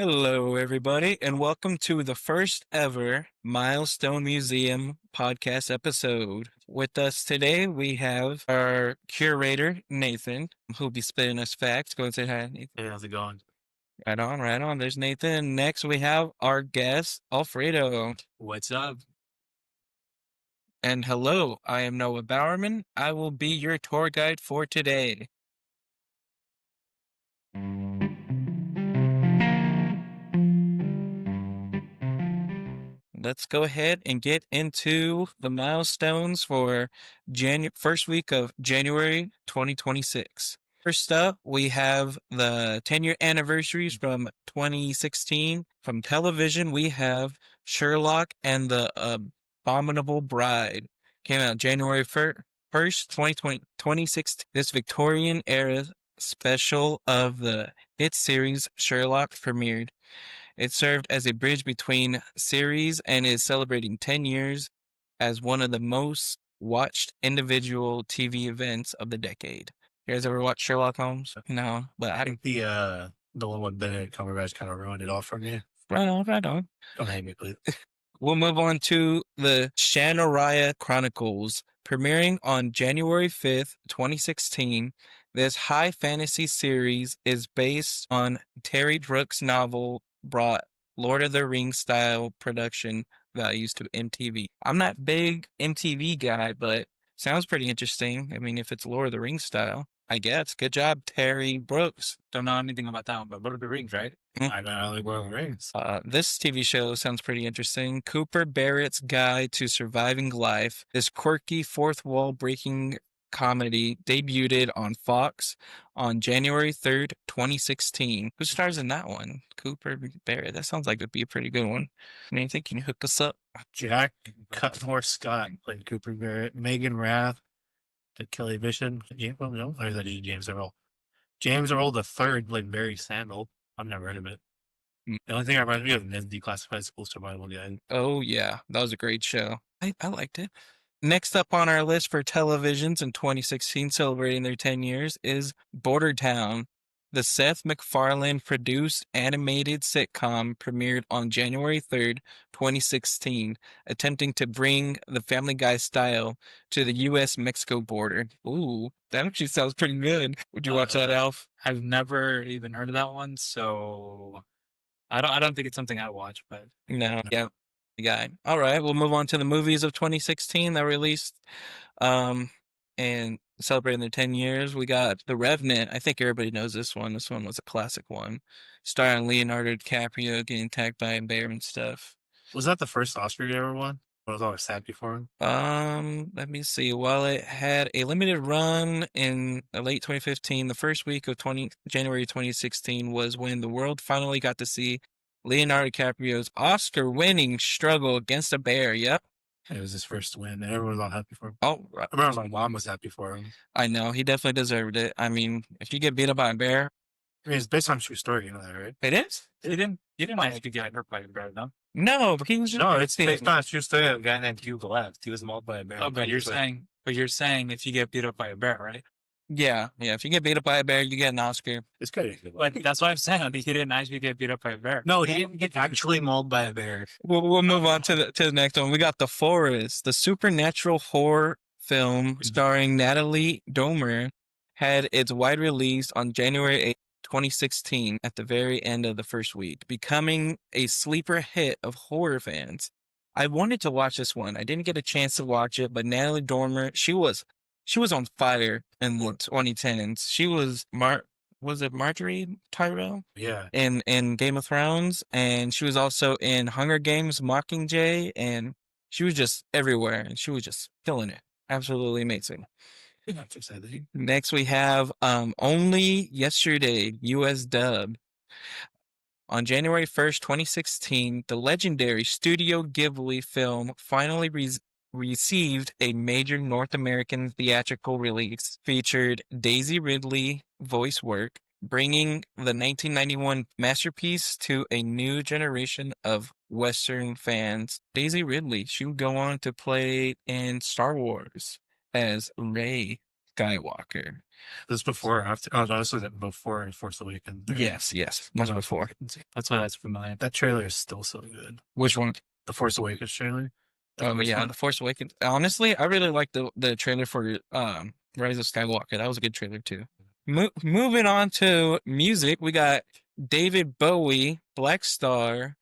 Hello, everybody, and welcome to the first ever Milestone Museum podcast episode. With us today, we have our curator, Nathan, who'll be spitting us facts. Go and say hi, Nathan. Hey, how's it going? Right on, right on. There's Nathan. Next, we have our guest, Alfredo. What's up? And hello, I am Noah Bowerman. I will be your tour guide for today. Let's go ahead and get into the milestones for first week of January 2026. First up, we have the 10-year anniversaries from 2016. From television, we have Sherlock and the Abominable Bride. Came out January 1st, 2016. This Victorian era special of the hit series Sherlock premiered. It served as a bridge between series and is celebrating 10 years as one of the most watched individual TV events of the decade. You guys ever watch Sherlock Holmes? No, but I I think the one with Benedict Cumberbatch kind of ruined it all for me. right on, right on. Don't hate me, please. We'll move on to the Shannariah Chronicles, premiering on January 5th, 2016. This high fantasy series is based on Terry Brooks' novel, brought Lord of the Rings style production values to MTV. I'm not a big MTV guy, but sounds pretty interesting. I mean, if it's Lord of the Rings style, I guess. Good job, Terry Brooks. Don't know anything about that one, but Lord of the Rings, right? I know like Lord of the Rings. This TV show sounds pretty interesting. Cooper Barrett's Guide to Surviving Life. This quirky fourth wall breaking comedy debuted on Fox on January 3rd, 2016. Who stars in that one? Cooper Barrett. That sounds like it'd be a pretty good one. Anything? Can you hook us up? Jack Cutmore Scott played Cooper Barrett. Megan Rath did Kelly Bishop. No, or is that James Earl? James Earl the third played Barry Sandel. I've never heard of it. The only thing I remember me of is Declassified School Survival Guide. Oh, yeah. That was a great show. I liked it. Next up on our list for televisions in 2016 celebrating their 10 years is Border Town. The Seth MacFarlane produced animated sitcom premiered on January 3rd, 2016, attempting to bring the Family Guy style to the U.S.-Mexico border. Ooh, that actually sounds pretty good. Would you watch that, Alf? I've never even heard of that one, so I don't think it's something I watch, but No. Yeah. Guy. All right, we'll move on to the movies of 2016 that released and celebrating their 10 years. We got The Revenant. I think everybody knows this one. This one was a classic one. Starring Leonardo DiCaprio getting attacked by a bear and stuff. was that the first Oscar you ever won? I was always sad before him. Let me see. While it had a limited run in late 2015, the first week of January 2016 was when the world finally got to see Leonardo DiCaprio's Oscar-winning struggle against a bear. Yep. It was his first win, and everyone was all happy for him. Oh, right. I remember my mom was happy for him. I know. He definitely deserved it. I mean, if you get beat up by a bear, I mean, it's based on a true story, you know that, right? it is. You didn't like to get hurt by a bear, no? No, but he was just No, it's based on a true story of a guy named Hugo left. He was mauled by a bear. Oh, but you're saying if you get beat up by a bear, right? Yeah. If you get beat up by a bear, you get an Oscar. It's good. But that's what I'm saying. He didn't actually get beat up by a bear. No, he didn't get actually mauled by a bear. We'll move on to the next one. We got The Forest, the supernatural horror film starring Natalie Dormer, had its wide release on January 8th, 2016, at the very end of the first week, becoming a sleeper hit of horror fans. I wanted to watch this one. I didn't get a chance to watch it, but Natalie Dormer, she was on fire in the 2010s. She was was it Marjorie Tyrell? Yeah. In Game of Thrones, and she was also in Hunger Games Mockingjay, and she was just everywhere, and she was just killing it. Absolutely amazing. That's exciting. Next, we have Only Yesterday, US dub. On January 1st, 2016, the legendary Studio Ghibli film finally received a major North American theatrical release. Featured Daisy Ridley voice work, bringing the 1991 masterpiece to a new generation of Western fans. Daisy Ridley, she would go on to play in Star Wars as Rey. Skywalker. This before or after? Oh, no, this was before Force Awakens. Yes, much before. That's why that's familiar. That trailer is still so good. Which one? The Force Awakens trailer. The Oh first yeah, one. The Force Awakens. Honestly, I really liked the trailer for Rise of Skywalker. That was a good trailer too. Moving on to music, we got David Bowie, Black Star.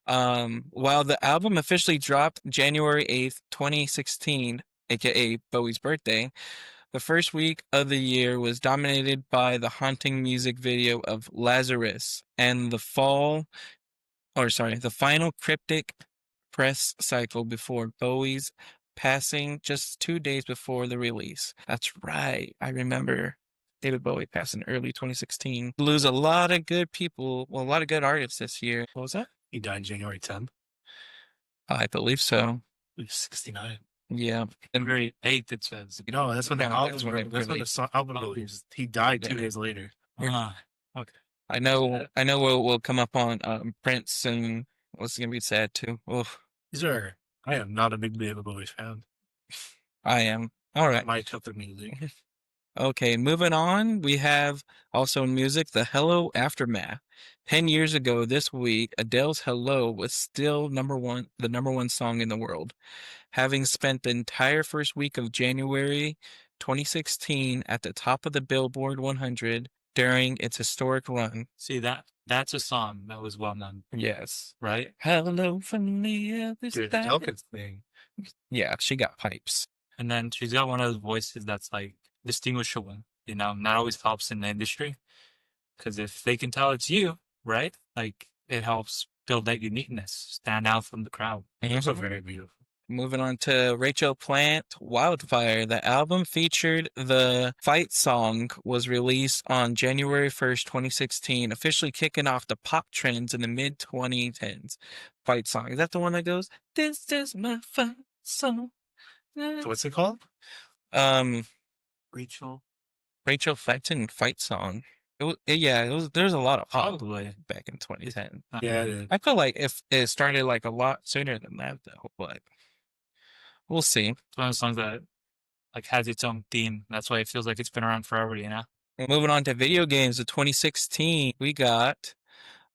While the album officially dropped January 8th, 2016, aka Bowie's birthday, the first week of the year was dominated by the haunting music video of Lazarus and the final cryptic press cycle before Bowie's passing just 2 days before the release. That's right. I remember David Bowie passing early 2016. Lose a lot of good people, well, a lot of good artists this year. What was that? He died January 10th. I believe so. He was 69. Yeah. February 8th, it says. No, that's when the No, album. that's when it That's when the released. album released. He died 2 Yeah. days later. Okay. I know we'll come up on Prince, and what's gonna be sad too. Oh, I am not a big David Bowie fan. I am. All right. My type of music. Okay, moving on, we have also in music the Hello Aftermath. 10 years ago this week, Adele's Hello was still the number one song in the world, having spent the entire first week of January 2016 at the top of the Billboard 100 during its historic run. See, that's a song that was well known, Yes. right? Hello from the other Dude, side. Elkins thing. Yeah, she got pipes. And then she's got one of those voices that's like distinguishable, not always helps in the industry. Because if they can tell it's you, right? Like it helps build that uniqueness, stand out from the crowd. Also very beautiful. Moving on to Rachel Plant, Wildfire. The album featured the fight song was released on January 1st, 2016, officially kicking off the pop trends in the mid-2010s. Fight song. Is that the one that goes, "This is my fight song"? So what's it called? Rachel, Fenton fight song. There's a lot of pop probably. back in 2010. Yeah, it is. I feel like if it started like a lot sooner than that though, but we'll see. It's one of those songs that like has its own theme. That's why it feels like it's been around forever, Moving on to video games of 2016, we got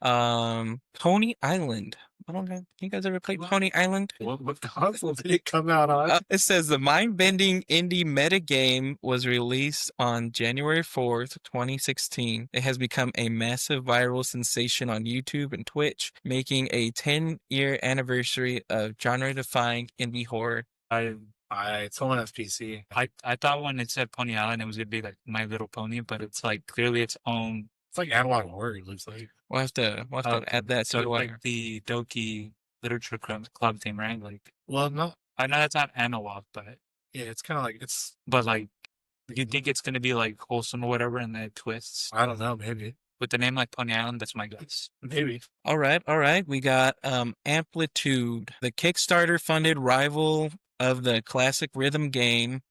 Pony Island. I don't know. You guys ever played Pony Island? What console did it come out on? It says the mind-bending indie meta game was released on January 4th, 2016. It has become a massive viral sensation on YouTube and Twitch, making a 10-year anniversary of genre-defying indie horror. It's on PC. I thought when it said Pony Island, it was gonna be like My Little Pony, but it's like clearly its own. It's like analog horror. It looks like. We'll have to add that So to like the Doki Literature Club thing, right? Like, Well, no. I know that's not analog, but It's kind of like it's. Mm-hmm. you think it's gonna be like wholesome or whatever, and then it twists I don't know. Maybe. with the name like Pony Island. That's my guess. Maybe. All right. We got Amplitude, the Kickstarter funded rival of the classic rhythm game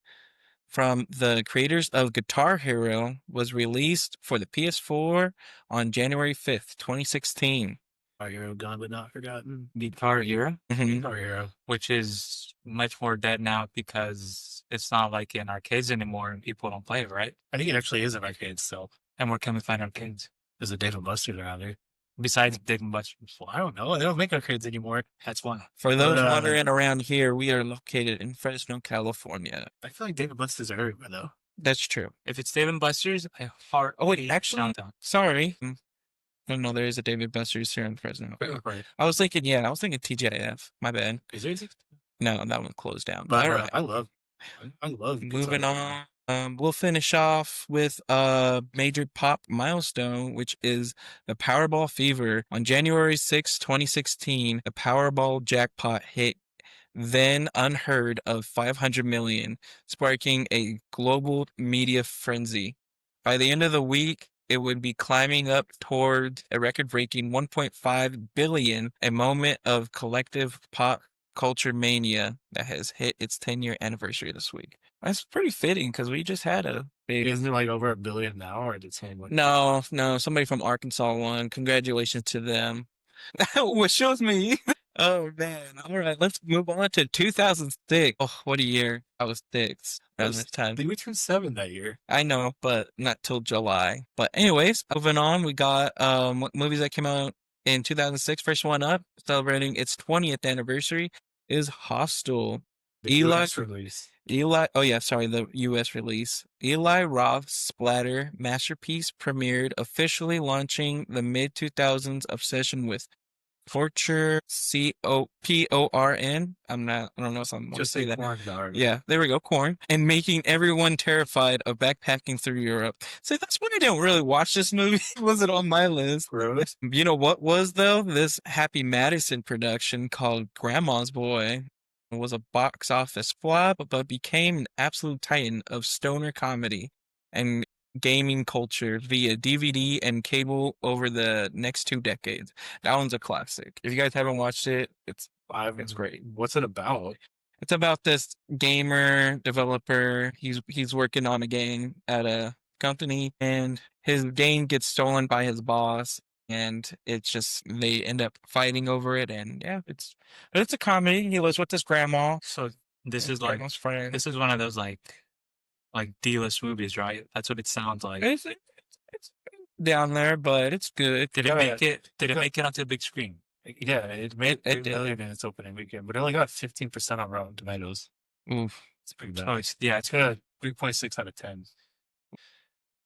from the creators of Guitar Hero, was released for the PS4 on January 5th, 2016. Our Hero Gone but Not Forgotten. Guitar Hero, Guitar Hero. which is much more dead now because it's not like in arcades anymore and people don't play it, right? I think it actually is an arcade still. And where can we find arcades There's a Dave and Buster's around there. besides Dave and Buster's? Well, I don't know. They don't make arcades anymore. That's one. For those But, wondering around here, we are located in Fresno, California. I feel like Dave and Buster's are everywhere though. That's true. If it's Dave and Buster's, I heart. Oh, wait, actually, Downtown. sorry. No, there is a David Buster's here in Fresno. Right. I was thinking TGIF. My bad. Is there anything? No, that one closed down. But All right. I love. Moving on. We'll finish off with a major pop milestone, which is the Powerball fever. On January 6, 2016, the Powerball jackpot hit then unheard of 500 million, sparking a global media frenzy. By the end of the week, it would be climbing up toward a record-breaking 1.5 billion, a moment of collective pop culture mania that has hit its 10-year anniversary this week. That's pretty fitting because we just had a big... Isn't it like over 1 billion now, or did it say like? No, somebody from Arkansas won. Congratulations to them. What shows me. Oh man. All right, let's move on to 2006. Oh, what a year. I was 6 around this time. We turned 7 that year. I know, but not till July. But anyways, moving on, we got what movies that came out in 2006. First one up, celebrating its 20th anniversary, is Hostel. The Eli US release. oh yeah, sorry, the US release. Eli Roth's splatter masterpiece premiered, officially launching the mid 2000s obsession with torture, COPORN. I don't know if I'm Just say say that. corn dog. Yeah, there we go, corn. And making everyone terrified of backpacking through Europe. So that's why I don't really watch this movie. Was it on my list? Really? You know what was, though? This Happy Madison production called Grandma's Boy. It was a box office flop, but became an absolute titan of stoner comedy and gaming culture via DVD and cable over the next 2 decades. That one's a classic. If you guys haven't watched it, it's great. What's it about? It's about this gamer developer. He's working on a game at a company, and his game gets stolen by his boss, and it's just they end up fighting over it. And yeah, it's a comedy. He lives with his grandma. So this His is like grandma's friend. this is one of those like D-list movies, right? That's what it sounds like. It's down there, but it's good. Did it make it? Did it make it onto the big screen? Yeah, it made It 3 did. million in its opening weekend, but it only got 15% on Rotten Tomatoes. Oof. It's pretty bad. Oh, it's got a 3.6 out of 10.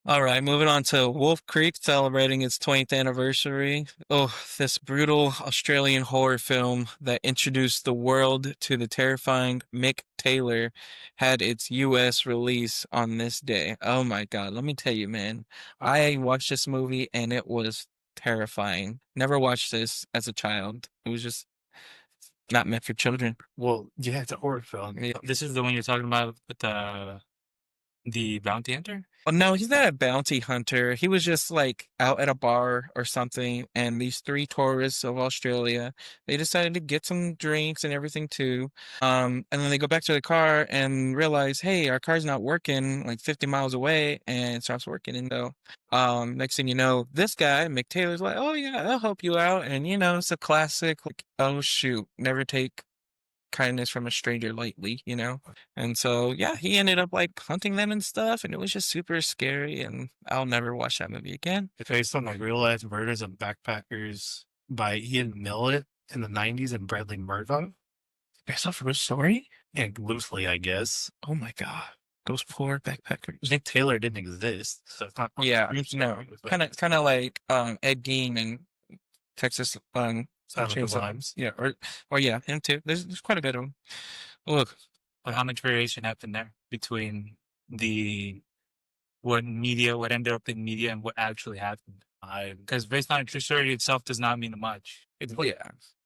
All right, moving on to Wolf Creek celebrating its 20th anniversary. Oh, this brutal Australian horror film that introduced the world to the terrifying Mick Taylor had its US release on this day. Oh my God, let me tell you, man. I watched this movie and it was terrifying. Never watched this as a child. It was just not meant for children. Well, yeah, it's a horror film. Yeah. This is the one you're talking about with the bounty hunter. Well, no, he's not a bounty hunter. He was just like out at a bar or something, and these 3 tourists of Australia, they decided to get some drinks and everything too. And then they go back to the car and realize, hey, our car's not working like 50 miles away, and it stops working. And so, next thing you know, this guy, Mick Taylor's like, oh yeah, I'll help you out. And you know, it's a classic, like, oh shoot, never take kindness from a stranger lightly, you know? And so, yeah, he ended up like hunting them and stuff, and it was just super scary. And I'll never watch that movie again. It's based on like real life murders of backpackers by Ian Millett in the 90s and Bradley Murdoch. Based off of a story? Yeah, loosely, I guess. Oh my God. Those poor backpackers. Nick Taylor didn't exist, so it's not. Yeah, true no. story, but Kind of like Ed Gein and Texas Silent Chainsaw. Crimes. Yeah, or yeah, him too. There's quite a bit of them. Look, Like how much variation happened there between the what ended up in media, and what actually happened? Because based on a true story itself does not mean much. It's yeah,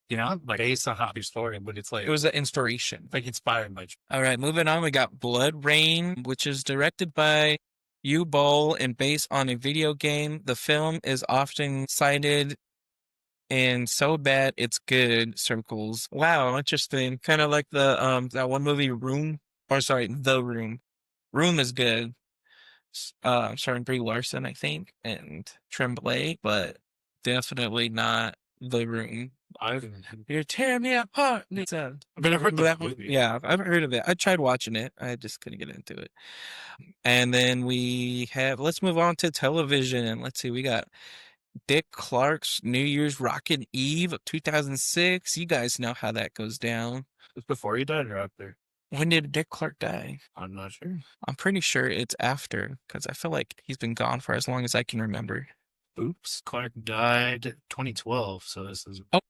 You know, not like based on a true story, but it's like it was an inspiration. like inspired by. All right, moving on, we got Blood Rain, which is directed by Uwe Boll and based on a video game. The film is often cited in so bad it's good circles. Wow, interesting. Kind of like the that one movie Room, or sorry, The Room. Room is good. Starring Brie Larson, I think, and Tremblay, but definitely not The Room. You're tearing me apart. Lisa. But I've heard the That movie. yeah, I've heard of it. I tried watching it. I just couldn't get into it. And then let's move on to television. Let's see, we got Dick Clark's New Year's Rockin' Eve of 2006. You guys know how that goes down. It's before he died or after? When did Dick Clark die? I'm not sure. I'm pretty sure it's after, because I feel like he's been gone for as long as I can remember. Oops. Clark died 2012, so this is. Oh,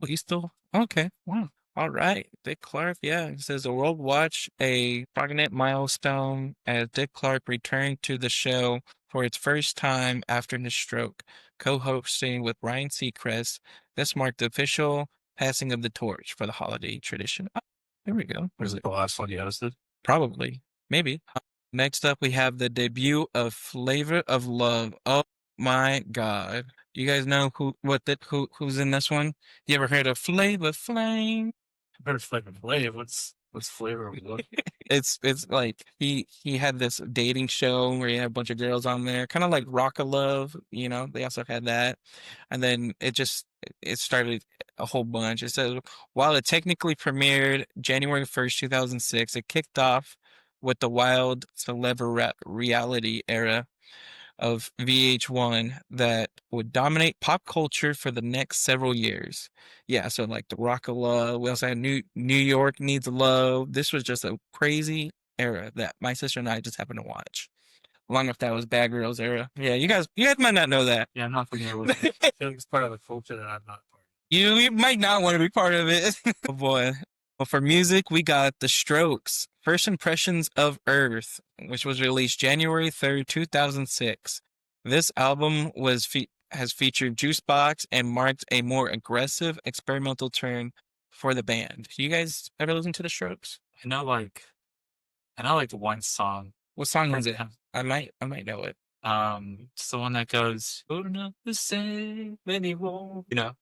he's still okay. Wow. All right, Dick Clark. Yeah, it says the world watched a prominent milestone as Dick Clark returned to the show for its first time after his stroke, co-hosting with Ryan Seacrest. This marked the official passing of the torch for the holiday tradition. Oh, there we go. Was it the last one you hosted? Probably, maybe. Next up, we have the debut of Flavor of Love. Oh my God! You guys know who's in this one? You ever heard of Flavor Flav? Better Flavor Flav. What's Flavor of Love? It's like he had this dating show where he had a bunch of girls on there, kind of like Rock of Love. You know, they also had that, and then it started a whole bunch. It says, while it technically premiered January 1st, 2006, it kicked off with the wild reality era of VH1 that would dominate pop culture for the next several years. Yeah, so like the Rock of Love. We also had New York Needs Love. This was just a crazy era that my sister and I just happened to watch. Along with that was Bad Girls era. Yeah, you guys might not know that. Yeah, I'm not familiar with it. I feel like it's part of the culture that I'm not part of. You might not want to be part of it. Oh boy. Well, for music, we got The Strokes, First Impressions of Earth, which was released January 3rd, 2006. This album has featured Juicebox and marked a more aggressive experimental turn for the band. You guys ever listen to The Strokes? I know like one song. What song was it? Yeah. I might know it. It's the one that goes, "Oh, not the same anymore." You know.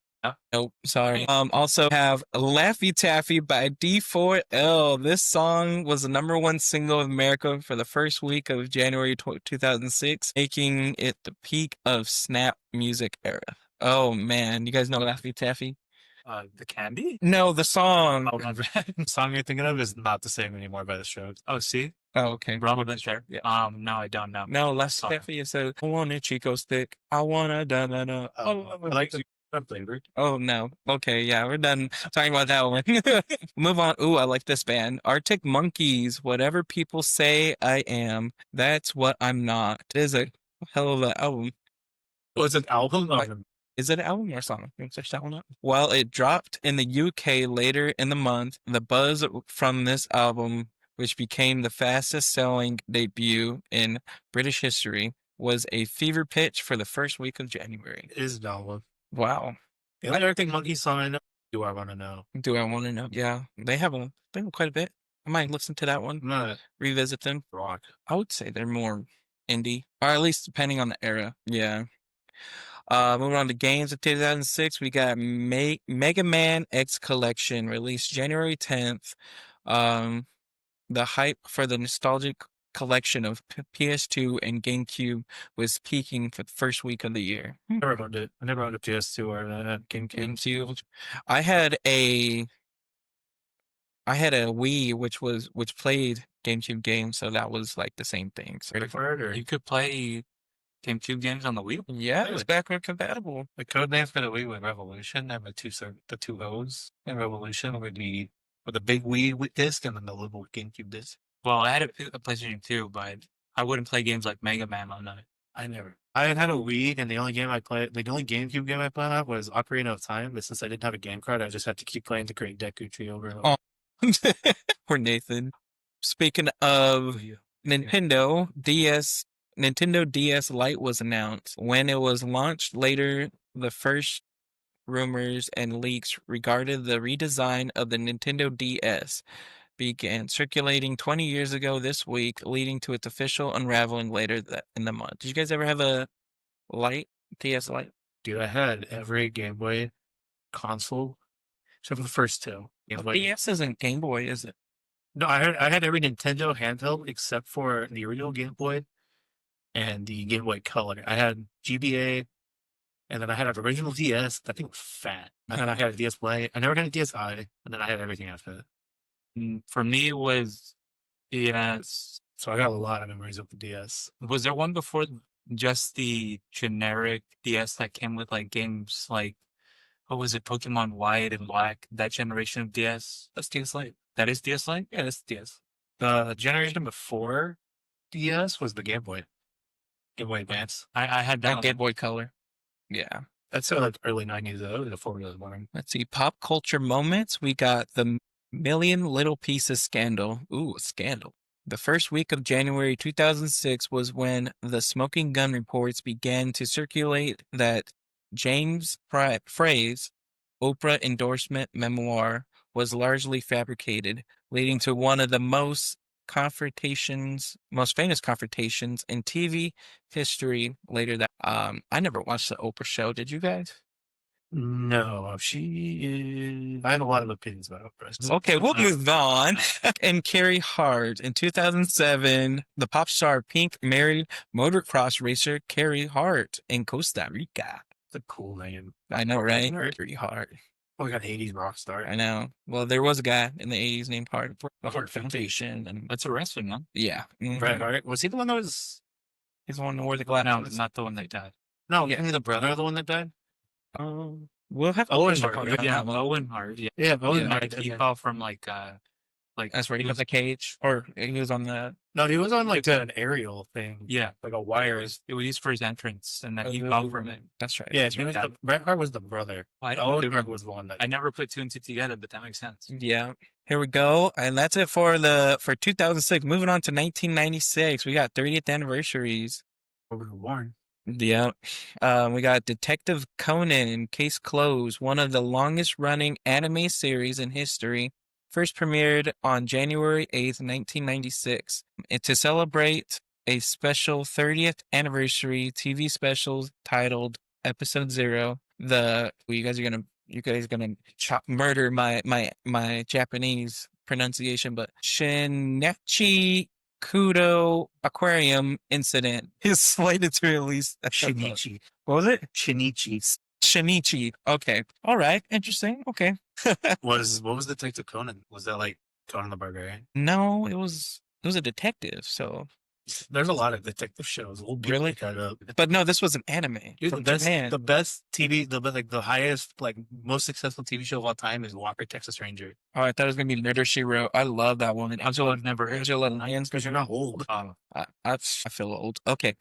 Nope, sorry. Also have Laffy Taffy by D4L. This song was the #1 single in America for the first week of January 2006, making it the peak of snap music era. Oh man, you guys know Laffy Taffy? The Candy. No, the song. Oh, the song you're thinking of is Not the Same Anymore by the Strokes. Oh, see, Oh, okay. Bravo didn't share. Yeah. No, I don't know. No, Laffy Sorry. Taffy is I want a Chico stick. I want a da-da-da. I like the flavor. Oh no. Okay, yeah, we're done talking about that one. Move on. Ooh, I like this band. Arctic Monkeys. Whatever people say I am, that's what I'm not. It is a hell of an album. Was it an album? Like- Is it an album or a song? You search that one up. While it dropped in the UK later in the month, the buzz from this album, which became the fastest selling debut in British history, was a fever pitch for the first week of January. It is an album. Wow. The only Arctic Monkey song I know, Do I Want to Know? Do I want to know? Yeah, they have quite a bit. I might listen to that one, I'm not revisit them. rock. I would say they're more indie, or at least depending on the era. Yeah. Moving on to games of 2006, we got Mega Man X Collection, released January 10th. The hype for the nostalgic collection of PS2 and GameCube was peaking for the first week of the year. I never owned it. I never owned a PS2 or a GameCube. GameCube. I had a Wii which played GameCube games, so that was like the same thing. So Ready for it? Or You could play GameCube games on the Wii. yeah, it was Really? backward compatible. the code name for the Wii was Revolution, and the two O's in Revolution would be with a big Wii disc and then the little GameCube disc. Well, I had a PlayStation 2, but I wouldn't play games like Mega Man on it. I had a Wii, and the only GameCube game I played on was Ocarina of Time. But since I didn't have a game card, I just had to keep playing the Great Deku Tree over and over. Oh. Poor Nathan. Speaking of Nintendo DS Lite was announced. When it was launched later, the first rumors and leaks regarding the redesign of the Nintendo DS began circulating 20 years ago this week, leading to its official unraveling later in the month. Did you guys ever have a DS Lite? Dude, I had every Game Boy console except for the first two. Game Boy. DS isn't Game Boy, is it? No, I had every Nintendo handheld except for the original Game Boy and the Game Boy Color. I had GBA, and then I had an original DS. That thing was fat. And then I had a DS Lite. I never had a DSi, and then I had everything after that. For me, it was DS. So I got a lot of memories of the DS. Was there one before just the generic DS that came with like games like, what was it, Pokemon White and Black? That generation of DS? That's DS Lite. That is DS Lite? Yeah, that's DS. The generation before DS was the Game Boy. Game Boy Advance. I had that. That Game Boy Color. Yeah. That's like early 90s though, before we was born. Let's see. Pop culture moments. We got the Million Little Pieces scandal. Ooh, a scandal. The first week of January 2006 was when the smoking gun reports began to circulate that James Frey's Oprah endorsement memoir was largely fabricated, leading to one of the most famous confrontations in TV history later that I never watched the Oprah show. Did you guys? No, she is. I have a lot of opinions about Oprah. Okay, we'll move on. And Carrie Hart. In 2007, the pop star Pink married motocross racer Carrie Hart in Costa Rica. It's a cool name. I know, right? Carrie Hart. Oh, we got 80s rock star. I know. Well, there was a guy in the 80s named Hart Hart Foundation. And That's a wrestling, huh? yeah. Bret Hart. Was he the one that was? He's the one who wore the No, glasses. not the one that died. No, Yeah. isn't he the brother of the one that died? We'll have to Owen check Hart, on Yeah, that one. Owen Hart. Yeah, Yeah, Owen Yeah. Hart. he Okay. fell from like That's where he was a cage, or he was on the. No, he was on like an aerial thing. yeah, Like a wire. it was used for his entrance, and then he fell from it. That's right. Yeah, that's he right. was Bret Hart was the brother. I, Owen Hart was the one that. I never put two and two together, but that makes sense. Yeah. Here we go, and that's it for 2006. Moving on to 1996, we got 30th anniversaries. We were born. Yeah. We got Detective Conan, Case Closed, one of the longest running anime series in history. First premiered on January 8th, 1996. And to celebrate a special 30th anniversary TV special titled Episode Zero, you guys are gonna murder my Japanese pronunciation, but Shinichi Kudo Aquarium Incident is slated to release. Shinichi. What was it? Shinichi. Shinichi. Okay. All right. Interesting. Okay. What was Detective Conan? Was that like Conan the Barbarian? No, it was a detective. So, There's a lot of detective shows. We'll Really? pick that up. but no, this was an anime Dude, from Japan. the best TV, the highest, like most successful TV show of all time is Walker Texas Ranger. Oh, I thought it was gonna be Murder She Wrote. I love that one. I've never heard. Angela Lyons. Because you're not old. I feel old. Okay.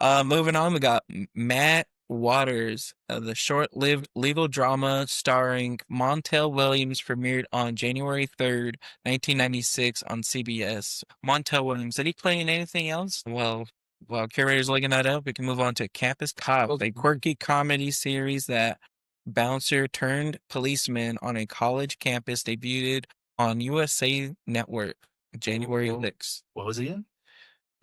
Moving on, we got Matt Waters, the short-lived legal drama starring Montel Williams, premiered on January 3rd, 1996 on CBS. Montel Williams, did he play in anything else? Well, while curator's looking that up, we can move on to Campus Cop, a quirky comedy series that bouncer turned policeman on a college campus debuted on USA Network January 6th. What was he in?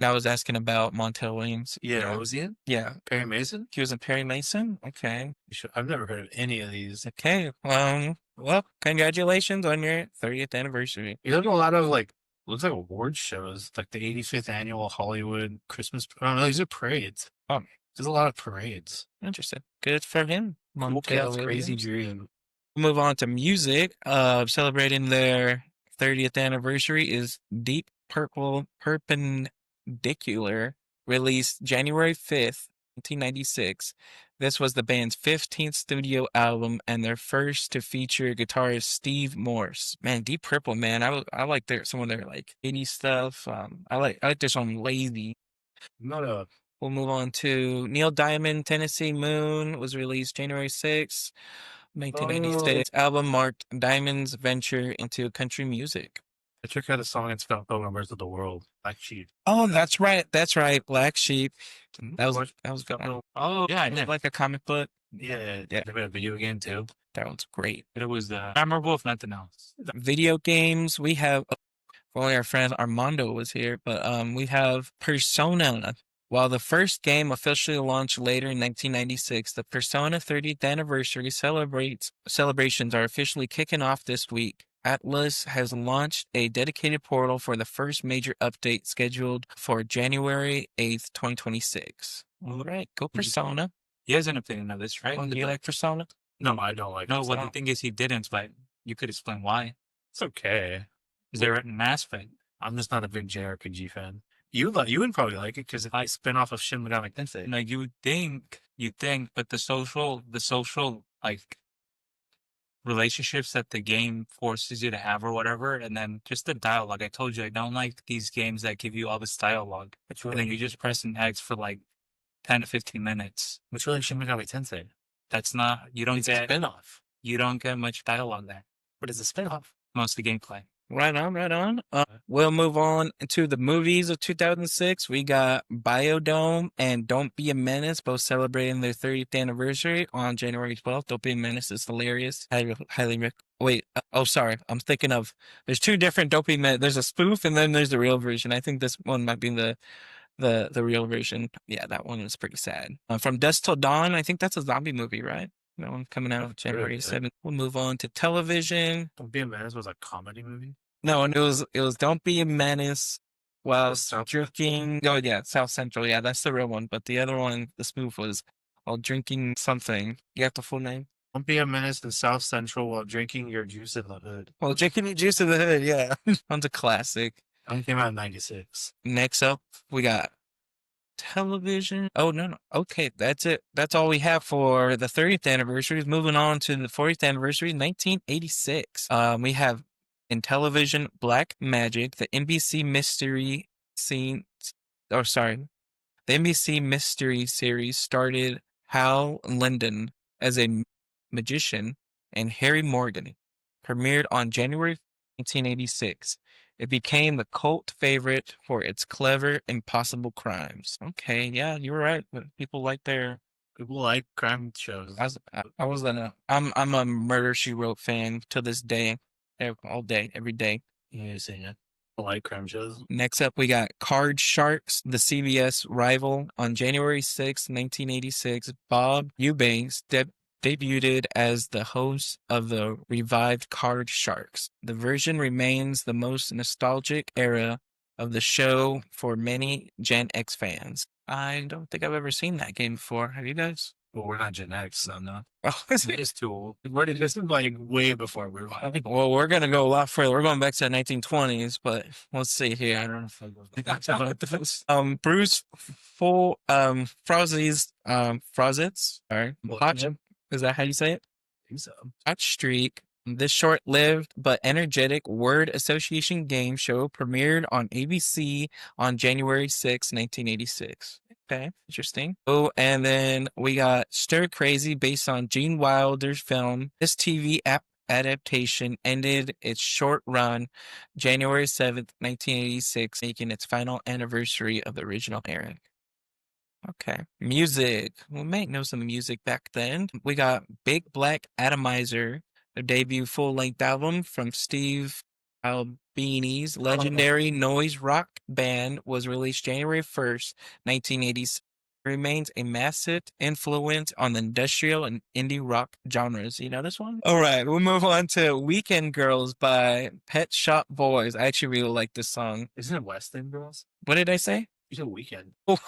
I was asking about Montel Williams. Yeah, what was he in? Yeah. Perry Mason? He was in Perry Mason? Okay. I've never heard of any of these. Okay. Well, congratulations on your 30th anniversary. He's done a lot of like, looks like award shows, like the 85th annual Hollywood Christmas. I don't know, these are parades. Oh. There's a lot of parades. Interesting. Good for him. Okay, that's Montel crazy Williams. dream. Move on to music. Celebrating their 30th anniversary is Deep Purple Perpendicular, released January 5th, 1996. This was the band's 15th studio album and their first to feature guitarist Steve Morse. Man, Deep Purple, man, I like some of their like 80s stuff. I like their song Lazy. We'll move on to Neil Diamond, Tennessee Moon was released January 6th, 1996. Album marked Diamond's venture into country music. I took out a song and spelled Members of the World. Black Sheep. Oh, that's right. That's right. Black Sheep. That was good. Oh yeah, I It was did. like a comic book. Yeah. Yeah. They made a video game too. That one's great. It was memorable, if nothing else. Video games. We have only our friend Armando was here, but we have Persona. While the first game officially launched later in 1996, the Persona 30th anniversary celebrations are officially kicking off this week. Atlas has launched a dedicated portal for the first major update scheduled for January 8th, 2026. All right, go Persona. He has an opinion of this, right? Oh, do you like Persona? No, I don't like No, it. what the thing is, he didn't, but you could explain why. It's okay. Is there an aspect? I'm just not a big JRPG fan. You would probably like it because it's spin off of Shin Megami Tensei. Like you think, but the social like relationships that the game forces you to have or whatever, and then just the dialogue. I told you I don't like these games that give you all this dialogue, and then you just press an X for like 10 to 15 minutes. Which really Shin Megami Tensei? That's not you don't It's a get spin-off. you don't get much dialogue there. But it's a spin-off. Most of the gameplay. Right on, right on. We'll move on to the movies of 2006. We got Biodome and Don't Be a Menace, both celebrating their 30th anniversary on January 12th. Don't Be a Menace is hilarious. Sorry. I'm thinking of, there's two different Don't Be a Menace. There's a spoof and then there's the real version. I think this one might be the real version. Yeah, that one is pretty sad. From Dusk Till Dawn, I think that's a zombie movie, right? That one coming out January 7th. We'll move on to television. Don't Be a Menace was a comedy movie. No, and it was Don't Be a Menace while drinking. Oh yeah, South Central. Yeah, that's the real one. But the other one, the spoof was while drinking something. You have the full name? Don't be a menace in South Central while drinking your juice in the hood. Well, drinking your juice in the hood, yeah. One's a classic. That came out in '96. Next up, we got television. Oh, no. Okay, that's it. That's all we have for the 30th anniversary. Moving on to the 40th anniversary, 1986. We have in television Black Magic, the NBC mystery scene. Oh, sorry. The NBC mystery series started Hal Linden as a magician and Harry Morgan. Premiered on January 1986. It became the cult favorite for its clever, impossible crimes. Okay, yeah, you were right. But people like their. People like crime shows. I'm a Murder She Wrote fan to this day, all day, every day. Yeah, saying it. I like crime shows. Next up, we got Card Sharks, the CBS rival. On January 6, 1986, Bob Eubanks debuted as the host of the revived Card Sharks. The version remains the most nostalgic era of the show for many Gen X fans. I don't think I've ever seen that game before. Have you guys? Well, we're not Gen X, so no. Oh, It is too old. This is like way before we were alive. well, we're gonna go a lot further. We're going back to the 1920s, but let's see here. I don't know if I go. Bruce Frozitz. Sorry, is that how you say it? I think so. Hot Streak. This short-lived but energetic word association game show premiered on ABC on January 6, 1986. Okay, interesting. Oh, and then we got Stir Crazy based on Gene Wilder's film. This TV adaptation ended its short run January 7th, 1986, making its final anniversary of the original airing. Okay. Music. We might know some music back then. We got Big Black Atomizer, their debut full-length album from Steve Albini's legendary noise rock band, was released January 1st, 1986. Remains a massive influence on the industrial and indie rock genres. You know this one? All right, we'll move on to Weekend Girls by Pet Shop Boys. I actually really like this song. Isn't it West End Girls? What did I say? You said Weekend. Oh,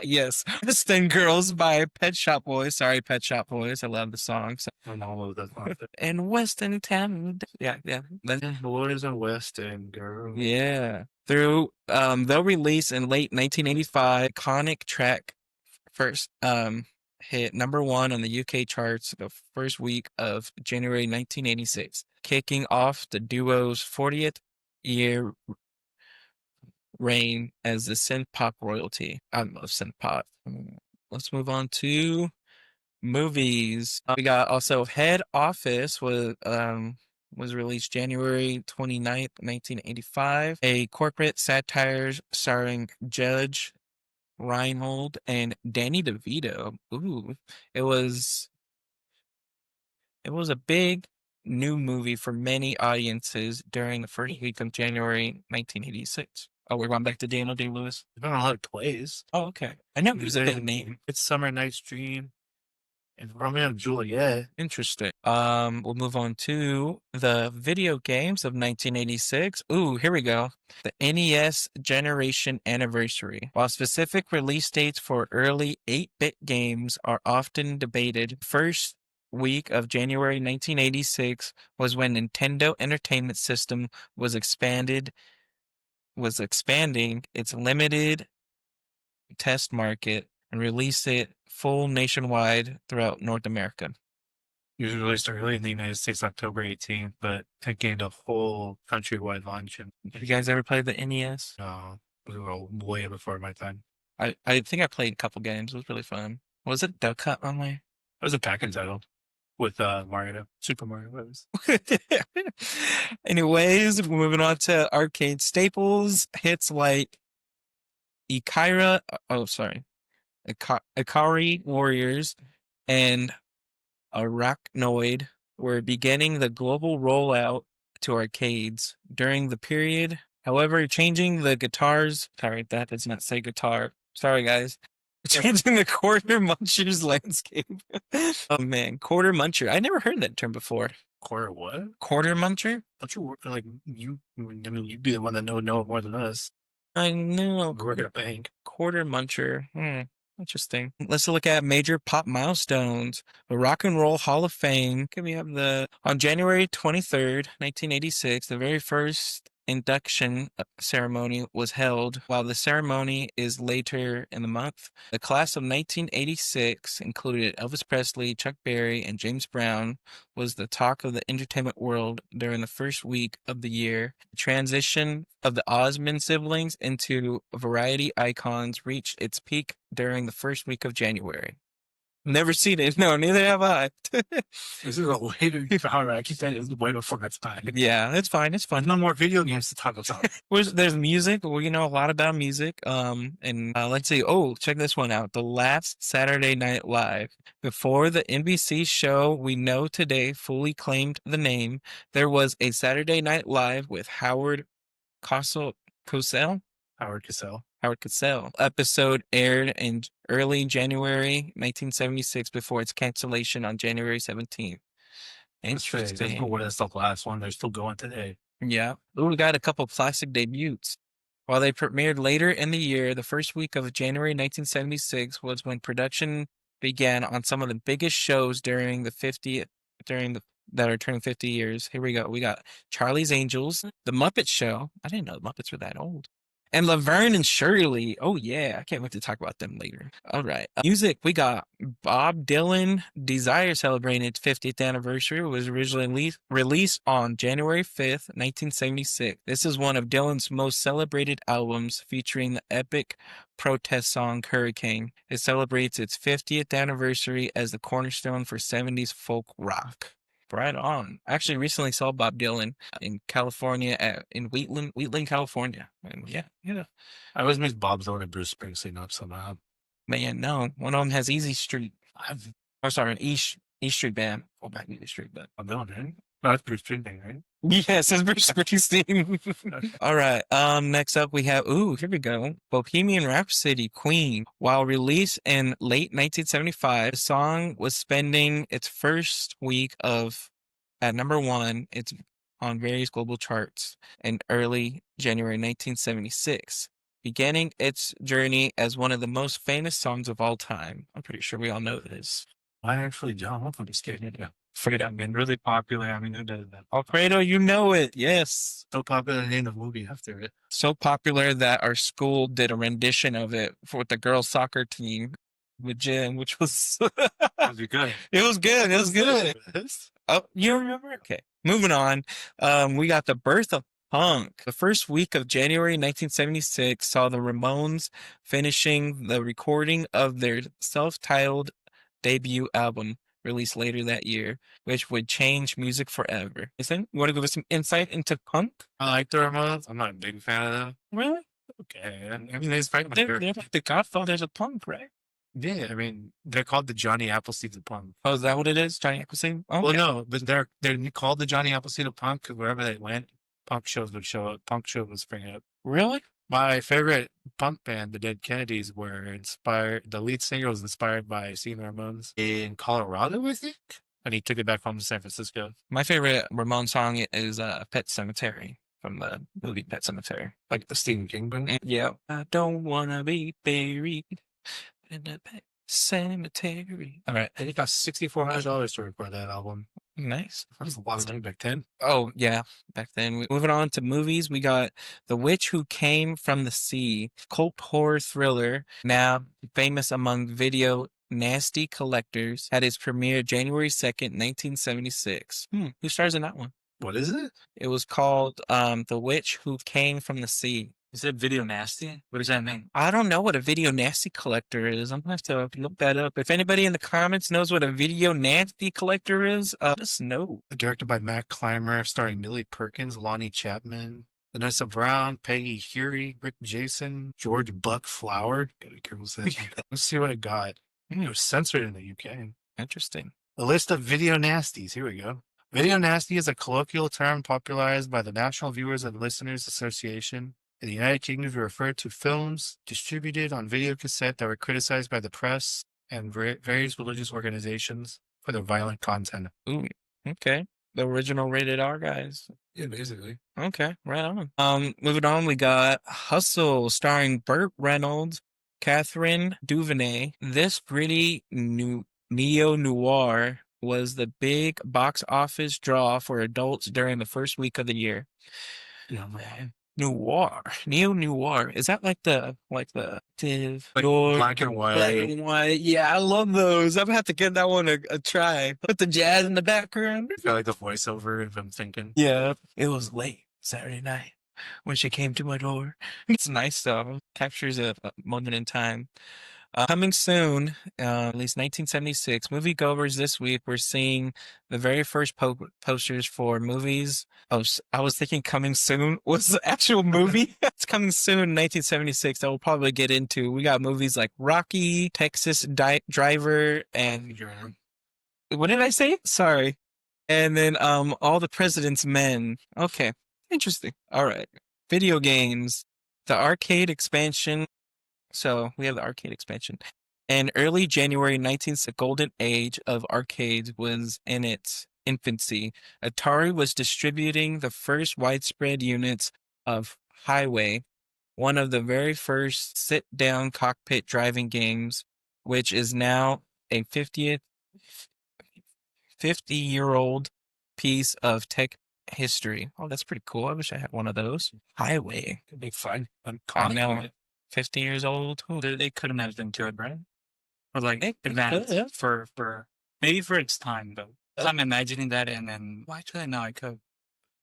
yes. West End Girls by Pet Shop Boys. Sorry, Pet Shop Boys. I love the song. So. I don't know what that's not. And West End Town. Yeah. Boys and West End Girls. Yeah. They'll release in late 1985 iconic track first hit number 1 on the UK charts the first week of January 1986, kicking off the duo's 40th year reign as the synth pop royalty. I love synth pop. Let's move on to movies. We got also Head Office was released January 29th, 1985. A corporate satire starring Judge Reinhold and Danny DeVito. Ooh, it was a big new movie for many audiences during the first week of January 1986. Oh, we're going back to Daniel Day-Lewis. I don't know how it plays. Oh, okay. I know there's a name. It's Summer Night's Dream and Romeo and Juliet. Interesting. We'll move on to the video games of 1986. Ooh, here we go. The NES Generation Anniversary. While specific release dates for early 8-bit games are often debated, first week of January 1986 was when Nintendo Entertainment System was expanding its limited test market and released it full nationwide throughout North America. It was released early in the United States, October 18th, but it gained a whole countrywide launch. Have you guys ever played the NES? No, we were way before my time. I think I played a couple games. It was really fun. Was it Duck Hunt on my? It was a package title with Mario, Super Mario Bros. Anyways, moving on to arcade staples. Hits like Ikari Warriors and Arachnoid were beginning the global rollout to arcades during the period. However, changing the guitars. Sorry, that does not say guitar. Sorry, guys. Changing the Quarter Munchers landscape. Oh man, Quarter Muncher. I never heard that term before. Quarter what? Quarter Muncher? Don't you work like you? I mean, you'd be the one that know more than us. I know. We work at a bank. Quarter Muncher. Interesting. Let's look at major pop milestones. The Rock and Roll Hall of Fame. Okay, we have on January 23rd, 1986, the very first induction ceremony was held. While the ceremony is later in the month, the class of 1986 included Elvis Presley, Chuck Berry, and James Brown, was the talk of the entertainment world during the first week of the year. The transition of the Osmond siblings into variety icons reached its peak during the first week of January. Never seen it. No, neither have I. This is a way to power. I keep saying it's way before its time. Yeah, it's fine. It's fun. No more video games to talk about. There's music. We know a lot about music. Let's see. Oh, check this one out. The last Saturday Night Live. Before the NBC show we know today fully claimed the name, there was a Saturday Night Live with Howard Cosell. Howard Cosell. Howard Cosell. Episode aired in early January 1976 before its cancellation on January 17th. Interesting. What is the last one? They're still going today. Yeah. Ooh, we got a couple of classic debuts. While they premiered later in the year, the first week of January 1976 was when production began on some of the biggest shows that are turning 50 years. Here we go. We got Charlie's Angels, The Muppet Show. I didn't know the Muppets were that old. And Laverne and Shirley. Oh, yeah. I can't wait to talk about them later. All right. Music. We got Bob Dylan. Desire celebrating its 50th anniversary. It was originally released on January 5th, 1976. This is one of Dylan's most celebrated albums, featuring the epic protest song Hurricane. It celebrates its 50th anniversary as the cornerstone for 70s folk rock. Right on. I actually recently saw Bob Dylan in California, in Wheatland, California. And yeah. I always mix Bob Dylan and Bruce Springsteen up somehow. Man, no. One of them has Easy Street. East Street Band. Go back to Easy Street, but Bob Dylan, right? No, that's Bruce Springsteen, right? yes, it's Bruce Springsteen. All right. Next up we have, here we go. Bohemian Rhapsody, Queen. While released in late 1975, the song was spending its first week at number one. It's on various global charts in early January 1976, beginning its journey as one of the most famous songs of all time. I'm pretty sure we all know this. I actually don't. I'm just kidding. Yeah. I mean, really popular. I mean, who does that? Alfredo, you know it. Yes. So popular they named a movie after it. So popular that our school did a rendition of it with the girls' soccer team with Jim, which was Was it good? It was good. It was good. Oh, you remember? Okay. Moving on. We got the birth of punk. The first week of January 1976 saw the Ramones finishing the recording of their self-titled debut album, released later that year, which would change music forever. Listen, you want to give us some insight into punk? I like the Ramones. I'm not a big fan of them. Really? Okay. I mean, They're like the godfathers of punk, right? Yeah, I mean, they're called the Johnny Appleseeds of punk. Oh, is that what it is? Johnny Appleseed? Oh, Well, no, but they're called the Johnny Appleseed of punk because wherever they went, punk shows would show up. Punk shows would spring up. really? My favorite punk band, the Dead Kennedys, were inspired. The lead singer was inspired by seeing the Ramones in Colorado, I think, and he took it back home to San Francisco. My favorite Ramon song is Pet Cemetery from the movie Pet Cemetery. Like the Stephen King band. Yeah. I don't want to be buried in the Pet Cemetery. All right. And it got $6,400 to record that album. Nice. That was a lot of money back then. Oh, yeah. Back then. Moving on to movies, we got The Witch Who Came from the Sea, cult horror thriller, now famous among video nasty collectors, had its premiere January 2nd, 1976. Who stars in that one? What is it? It was called The Witch Who Came from the Sea. Is it video nasty? What does that mean? I don't know what a video nasty collector is. I'm going to have to look that up. If anybody in the comments knows what a video nasty collector is, let us know. Directed by Matt Clymer, starring Millie Perkins, Lonnie Chapman, Vanessa Brown, Peggy Hurie, Rick Jason, George Buck Flower. Let's see what it got. It was censored in the UK. Interesting. A list of video nasties. Here we go. Video nasty is a colloquial term popularized by the National Viewers and Listeners Association. In the United Kingdom, we refer to films distributed on video cassette that were criticized by the press and various religious organizations for their violent content. Ooh, okay. The original rated R guys. Yeah, basically. Okay, right on. Moving on, we got Hustle, starring Burt Reynolds, Catherine Duvernay. This gritty neo-noir was the big box office draw for adults during the first week of the year. Yeah, man. Noir, neo-noir. Is that like the Like noir, black and white. black and white? Yeah, I love those. I'm gonna have to give that one a try. Put the jazz in the background. I feel like the voiceover, if I'm thinking. Yeah, it was late Saturday night when she came to my door. It's nice though. Captures a moment in time. Coming soon, at least 1976. Moviegoers this week, we're seeing the very first posters for movies. Oh, I was thinking coming soon was the actual movie. It's coming soon, 1976. That we'll probably get into. We got movies like Rocky, Texas Driver, and what did I say? Sorry. And then All the President's Men. Okay, interesting. All right. Video games. The arcade expansion. So we have the arcade expansion. In early January 19th, the golden age of arcades was in its infancy. Atari was distributing the first widespread units of Highway, one of the very first sit-down cockpit driving games, which is now a 50-year-old piece of tech history. Oh, that's pretty cool. I wish I had one of those. Highway. Could be fun. I know. 50 years old. Ooh, They could have been to it, right? Or like They advanced could. for maybe for its time though. I'm imagining that, and then well, actually no, I could.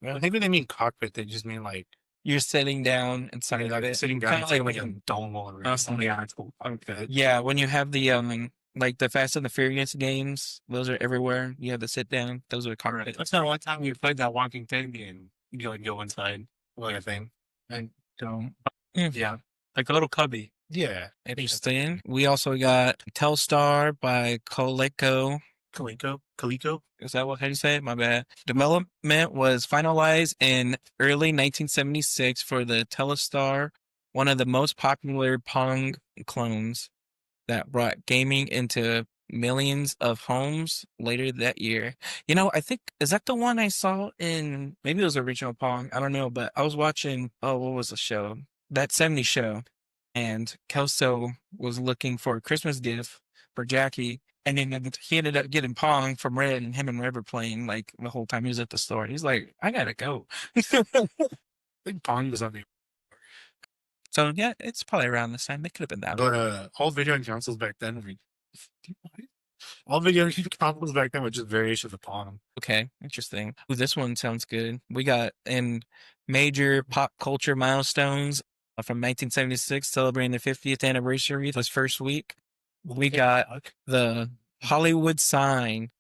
I think when they mean cockpit, they just mean like You're sitting down inside of it. sitting down, Kind of like like a dome or something. Yeah, it's cool. Okay. yeah, when you have the like the Fast and the Furious games, those are everywhere. You have to sit down. Those are cockpits. That's not one time we played that Walking Dead game. You like go inside, like a thing. I don't. Mm. Yeah, like a little cubby. Yeah. Interesting. We also got Telstar by Coleco. Coleco. Is that how you say it? My bad. Development was finalized in early 1976 for the Telstar, one of the most popular Pong clones that brought gaming into millions of homes later that year. You know, I think, is that the one I saw in, maybe it was original Pong, I don't know, but I was watching, oh, what was the show? That 70s show. And Kelso was looking for a Christmas gift for Jackie. And then he ended up getting Pong from Red, and him and Red were playing like the whole time he was at the store. He's like, I gotta go. I think Pong was on the. So yeah, it's probably around this time. They could have been that. But all video game consoles back then all video game consoles back then were just variations of Pong. Okay, interesting. Ooh, this one sounds good. We got in major pop culture milestones from 1976, celebrating the 50th anniversary this first week. We got the Hollywood sign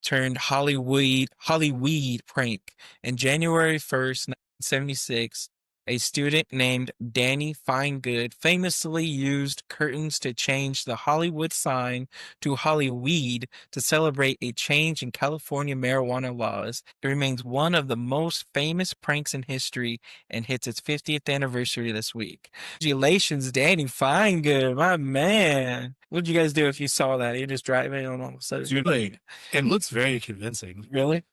turned Hollyweed prank. In January 1st, 1976, a student named Danny Finegood famously used curtains to change the Hollywood sign to Hollyweed to celebrate a change in California marijuana laws. It remains one of the most famous pranks in history and hits its 50th anniversary this week. Congratulations, Danny Finegood, my man. What did you guys do if you saw that? You're just driving and all of a sudden. Dude, like, it looks very convincing. Really?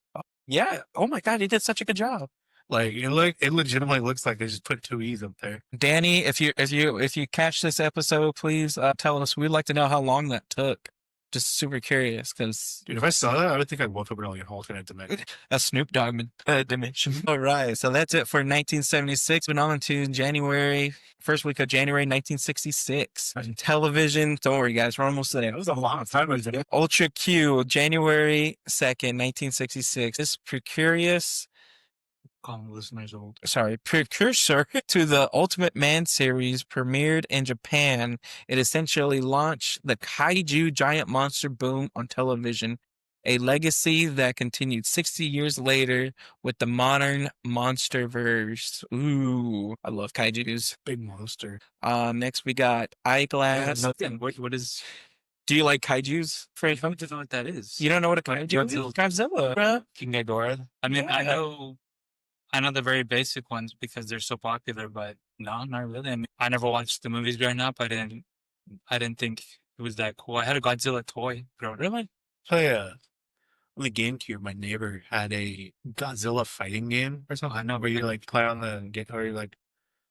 Yeah. Oh my God, he did such a good job. Like it legitimately looks like they just put two E's up there. Danny, if you catch this episode, please tell us. We'd like to know how long that took. Just super curious, because Dude, if I saw that, I would think I'd woke up early in alternate dimension. a Snoop Dogg dimension. All right, so that's it for 1976. Went on to first week of January 1966. Television. Don't worry, guys, we're almost there. That was a long time ago. Ultra Q, January 2nd, 1966. This precursor to the Ultimate Man series premiered in Japan. It essentially launched the kaiju giant monster boom on television, a legacy that continued 60 years later with the modern MonsterVerse. Ooh, I love kaijus. Big monster. Next we got Eyeglass. What is? Do you like kaijus, Fred? I don't know what that is. You don't know what a kaiju is? Godzilla, bro. King Ghidorah. I mean, Yeah. I know the very basic ones because they're so popular, but no, not really. I mean, I never watched the movies growing up. I didn't think it was that cool. I had a Godzilla toy growing up. Really? Oh yeah. On the GameCube, my neighbor had a Godzilla fighting game or something. I know where you like play on the game or you like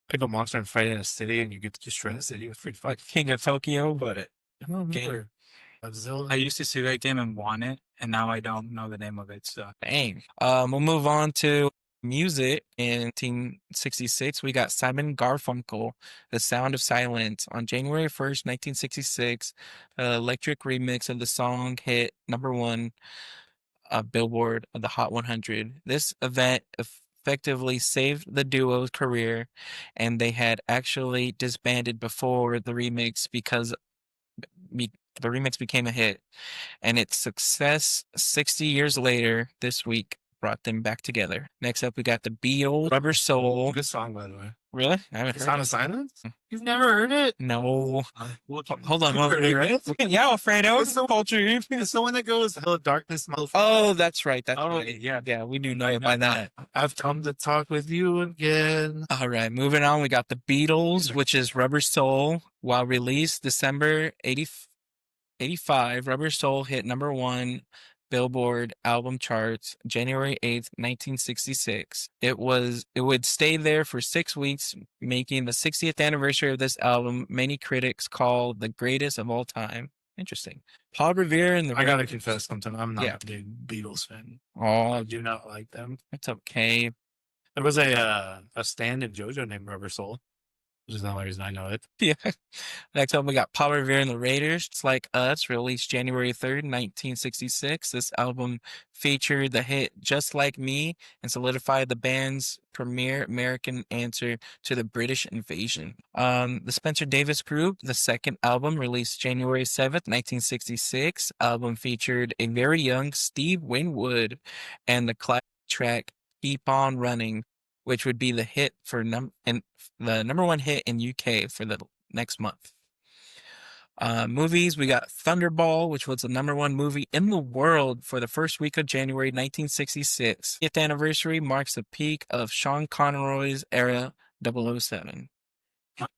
pick a monster and fight in a city, and you get to destroy the city with free fight. King of Tokyo, but I don't remember. Godzilla. I used to see that game and want it, and now I don't know the name of it. So Dang. We'll move on to music. In 1966, we got Simon Garfunkel, The Sound of Silence. On January 1st, 1966, electric remix of the song hit #1 Billboard of the Hot 100. This event effectively saved the duo's career, and they had actually disbanded before the remix because the remix became a hit, and its success 60 years later this week brought them back together. Next up, we got the Beatles, Rubber Soul. Good song, by the way. Really? I haven't The heard Sound it. of Silence? You've never heard it? No. Hold on. Heard it, right? Yeah, Alfredo. It's the culture. It's the one that goes, "Hello, darkness, motherfucker." Oh, that's right. That's Oh, right. yeah. Yeah, we do know it by that. I've come to talk with you again. All right, moving on. We got the Beatles, which is Rubber Soul. While released December 85, Rubber Soul hit #1 Billboard album charts January 8th, 1966. It would stay there for 6 weeks, making the 60th anniversary of this album many critics call the greatest of all time. Interesting. Paul Revere and the I gotta confess something. I'm not Yeah. a big Beatles fan. Oh, I do not like them. it's okay. There was a stand in JoJo named Rubber Soul, which is the only reason I know it. Yeah. Next up, we got Paul Revere and the Raiders. It's Like Us, released January 3rd, 1966. This album featured the hit Just Like Me and solidified the band's premier American answer to the British invasion. The Spencer Davis Group, the second album, released January 7th, 1966. Album featured a very young Steve Winwood and the classic track Keep On Running, which would be the hit for the #1 hit in UK for the next month. Movies, we got Thunderball, which was the #1 movie in the world for the first week of January 1966. 50th anniversary marks the peak of Sean Conroy's era 007.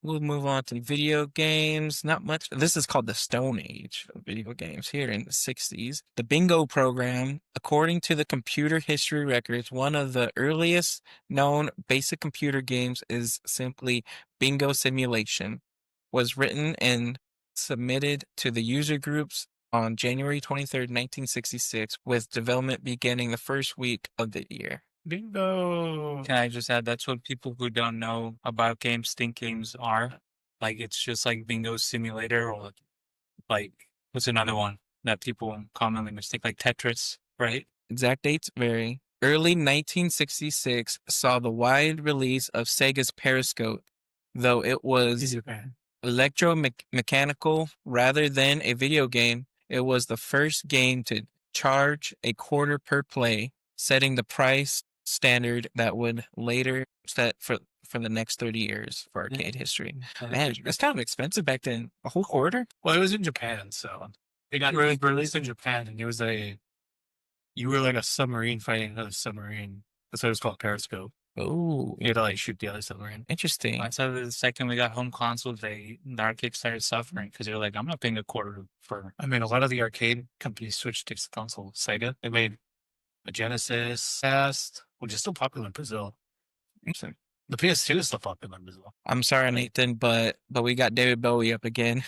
We'll move on to video games. Not much. This is called the Stone Age of video games here in the 60s. The Bingo program, according to the computer history records, one of the earliest known basic computer games is simply Bingo Simulation. Was written and submitted to the user groups on January 23rd, 1966, with development beginning the first week of the year. Bingo. Can I just add, that's what people who don't know about games think games are. Like, it's just like Bingo Simulator, or like, what's another one that people commonly mistake, like Tetris, right? Exact dates vary. Early 1966 saw the wide release of Sega's Periscope, though it was electromechanical rather than a video game. It was the first game to charge a quarter per play, setting the price standard that would later set for the next 30 years for arcade history. Man, that's kind of expensive back then. A whole quarter? Well, it was in Japan, so it got released in Japan, and it was you were like a submarine fighting another submarine. That's why it was called Periscope. Oh, You had to like shoot the other submarine. interesting. I said the second we got home consoles, the arcade started suffering because they're like, I'm not paying a quarter for. I mean, a lot of the arcade companies switched to console. Sega, they made a Genesis, which is still popular in Brazil. Interesting. The PS2 is still popular in Brazil. I'm sorry, Nathan, but we got David Bowie up again.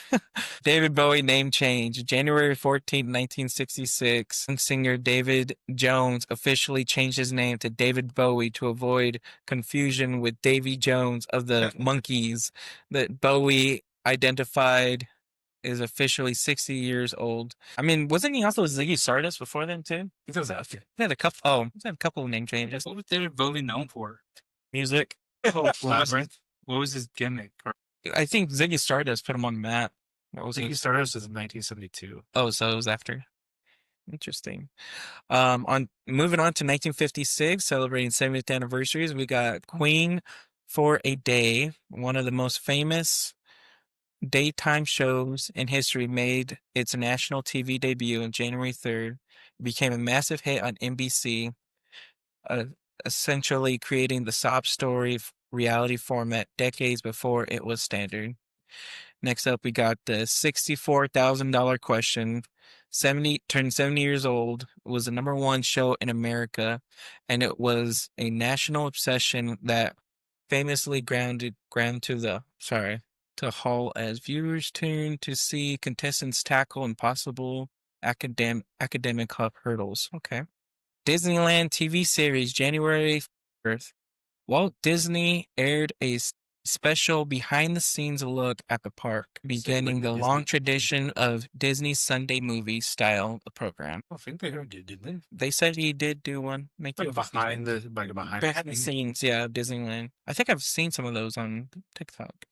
David Bowie name change. January 14th, 1966. Singer David Jones officially changed his name to David Bowie to avoid confusion with Davy Jones of the Monkees. That Bowie identified is officially 60 years old. I mean, wasn't he also Ziggy Stardust before then too? It was after. He had a couple. Oh, he had a couple of name changes. What was David Bowie known for? Music. Labyrinth. What was his gimmick? I think Ziggy Stardust put him on the map. That was Ziggy Stardust was in 1972. Oh, so it was after. Interesting. On moving on to 1956, celebrating 70th anniversaries, we got Queen for a Day, one of the most famous daytime shows in history, made its national TV debut on January 3rd. It became a massive hit on NBC, essentially creating the sob story reality format decades before it was standard. Next up, we got the $64,000 question. Turned 70 years old, was the #1 show in America, and it was a national obsession that famously ground to the hall as viewers tune to see contestants tackle impossible academic hurdles. Okay. Disneyland TV series January 4th. Walt Disney aired a special behind-the-scenes look at the park, beginning the long tradition of Disney's Sunday movie style program. I think they heard it, didn't they? They said he did do one. Like behind the scenes, yeah, Disneyland. I think I've seen some of those on TikTok.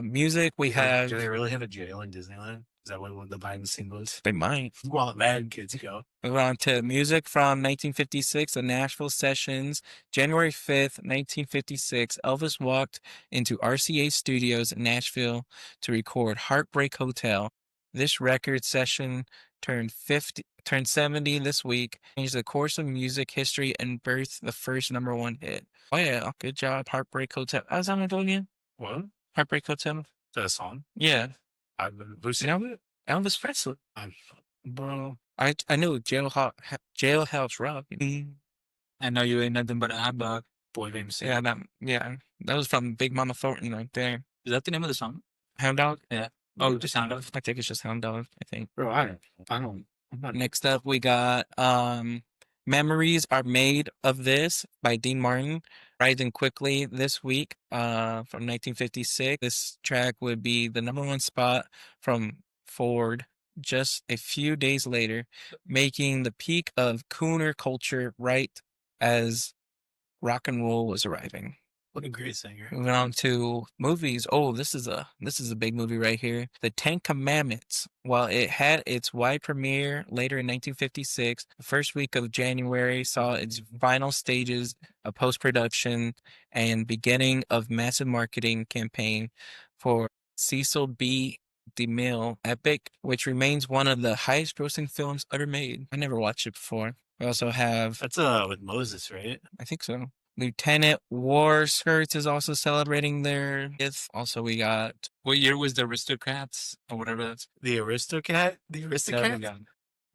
Music, we have. Do they really have a jail in Disneyland? Is that what the behind the scene was? They might. Well, the bad kids go. Move on to music from 1956, the Nashville Sessions. January 5th, 1956, Elvis walked into RCA Studios in Nashville to record Heartbreak Hotel. This record session turned 70 this week, changed the course of music history, and birthed the first #1 hit. Oh yeah, good job, Heartbreak Hotel. How's that one again? What? Heartbreak Hotel? Is that a song? Yeah. Who's it? Elvis Presley. Bro. I know Jailhouse Rock. I know you ain't nothing but a hot dog. Boy named Sam. That was from Big Mama Thornton right there. Is that the name of the song? Hound Dog? Yeah. Oh, just Sound Off. I think it's just Hound Dog, I think. Bro, I don't. I'm not. Next up, we got Memories Are Made of This by Dean Martin, rising quickly this week from 1956. This track would be the #1 spot from Ford just a few days later, making the peak of crooner culture right as rock and roll was arriving. What a great singer. Moving on to movies. Oh, this is a big movie right here. The Ten Commandments. While it had its wide premiere later in 1956, the first week of January saw its final stages of post-production and beginning of massive marketing campaign for Cecil B. DeMille Epic, which remains one of the highest grossing films ever made. I never watched it before. We also have... That's with Moses, right? I think so. Lieutenant War Skirts is also celebrating their 5th. Also, we got... What year was the Aristocrats or whatever that's? The Aristocrat? The Aristocrat?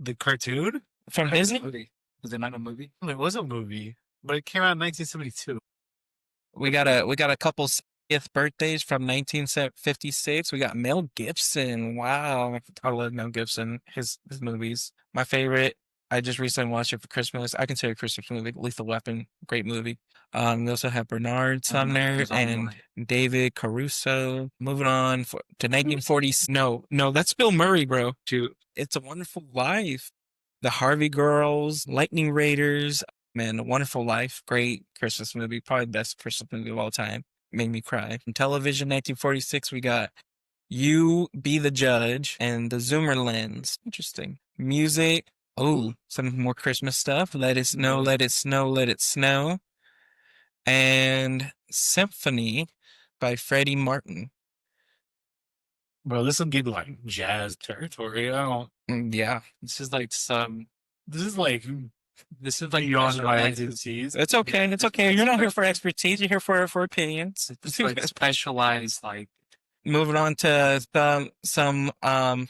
The cartoon? From Disney? Was it not a movie? Well, it was a movie, but it came out in 1972. We got a couple 70th birthdays from 1956. We got Mel Gibson. Wow. I love Mel Gibson. His movies. My favorite... I just recently watched it for Christmas. I consider it a Christmas movie. Lethal Weapon, great movie. We also have Bernard Sumner and David Caruso. Moving on to 1940. No, that's Bill Murray, bro. It's a Wonderful Life. The Harvey Girls, Lightning Raiders. Man, A Wonderful Life. Great Christmas movie. Probably the best Christmas movie of all time. Made me cry. On television, 1946, we got You Be the Judge and The Zoomer Lens. Interesting. Music. Oh, some more Christmas stuff. Let It Snow, Let It Snow, Let It Snow. And Symphony by Freddie Martin. Bro, this is getting like jazz territory. Yeah. This is like beyond my expertise. It's okay. It's okay. You're not here for expertise. You're here for opinions. It's like specialized, like. Moving on to some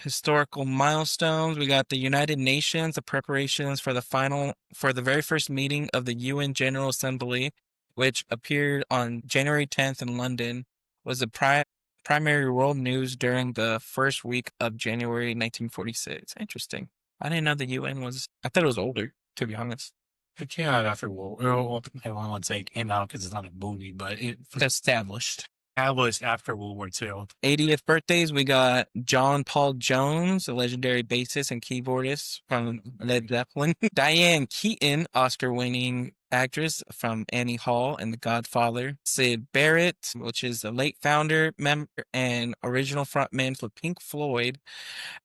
historical milestones. We got the United Nations, the preparations for the very first meeting of the UN General Assembly, which appeared on January 10th in London, was the primary world news during the first week of January 1946. Interesting. I didn't know the UN was... I thought it was older, to be honest. It came out after I won't say it came out because it's not a movie, but it's established after World War II. 80th birthdays, we got John Paul Jones, a legendary bassist and keyboardist from Led Zeppelin. Diane Keaton, Oscar-winning actress from Annie Hall and The Godfather. Syd Barrett, which is the late founder, member, and original frontman for Pink Floyd.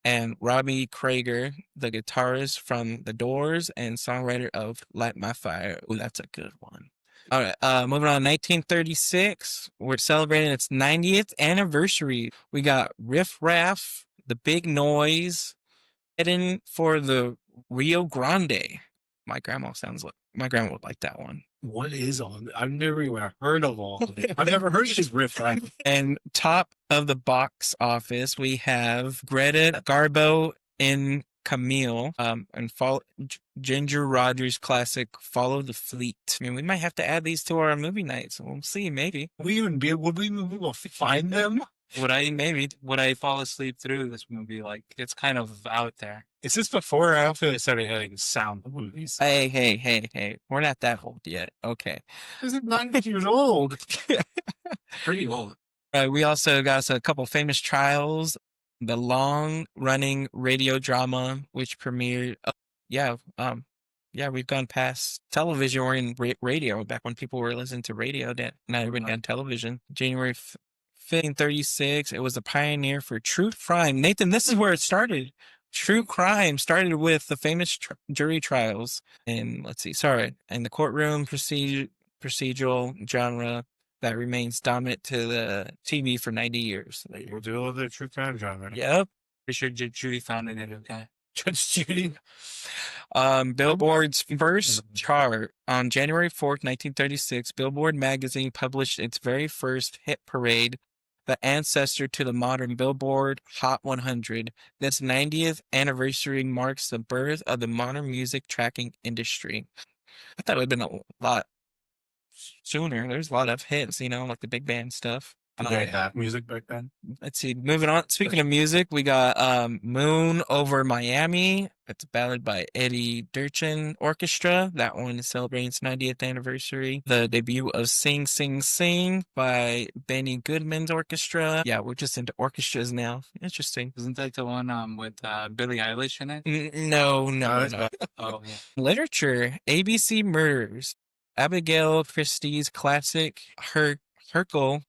And Robbie Krieger, the guitarist from The Doors and songwriter of Light My Fire. Ooh, that's a good one. All right, moving on, 1936, we're celebrating its 90th anniversary. We got Riff Raff, The Big Noise, heading for the Rio Grande. My grandma would like that one. What is on? I've never even heard of all of it. I've never heard of this Riff Raff. And top of the box office, we have Greta Garbo in Camille, and Ginger Rogers' classic "Follow the Fleet." I mean, we might have to add these to our movie nights. We'll see, maybe. Would we even be able to find them? Would I fall asleep through this movie? Like, it's kind of out there. Is this before or after they started having sound movies? Hey. We're not that old yet. Okay. This is 90 years old. Pretty old. We also got a couple famous trials. The long-running radio drama, which premiered. We've gone past television. We're in radio back when people were listening to radio. Not even on television. January 1536. It was a pioneer for true crime. Nathan, this is where it started. True crime started with the famous jury trials. And and the courtroom procedural genre that remains dominant to the TV for 90 years. We'll do a little bit of true crime genre. Yep. Pretty sure Judy founded it. Okay. Judge Judy. Billboard's first chart on January 4th, 1936, Billboard magazine published its very first hit parade, the ancestor to the modern Billboard Hot 100. This 90th anniversary marks the birth of the modern music tracking industry. I thought it would have been a lot sooner. There's a lot of hits, like the big band stuff. They had music back then. Let's see. Moving on. Speaking of music, we got Moon Over Miami. It's a ballad by Eddie Durchin Orchestra. That one is celebrating its 90th anniversary. The debut of Sing Sing Sing by Benny Goodman's orchestra. Yeah, we're just into orchestras now. Interesting. Isn't that the one with Billie Eilish in it? No. Oh, yeah. Literature. ABC Murders. Abigail Christie's classic Hercule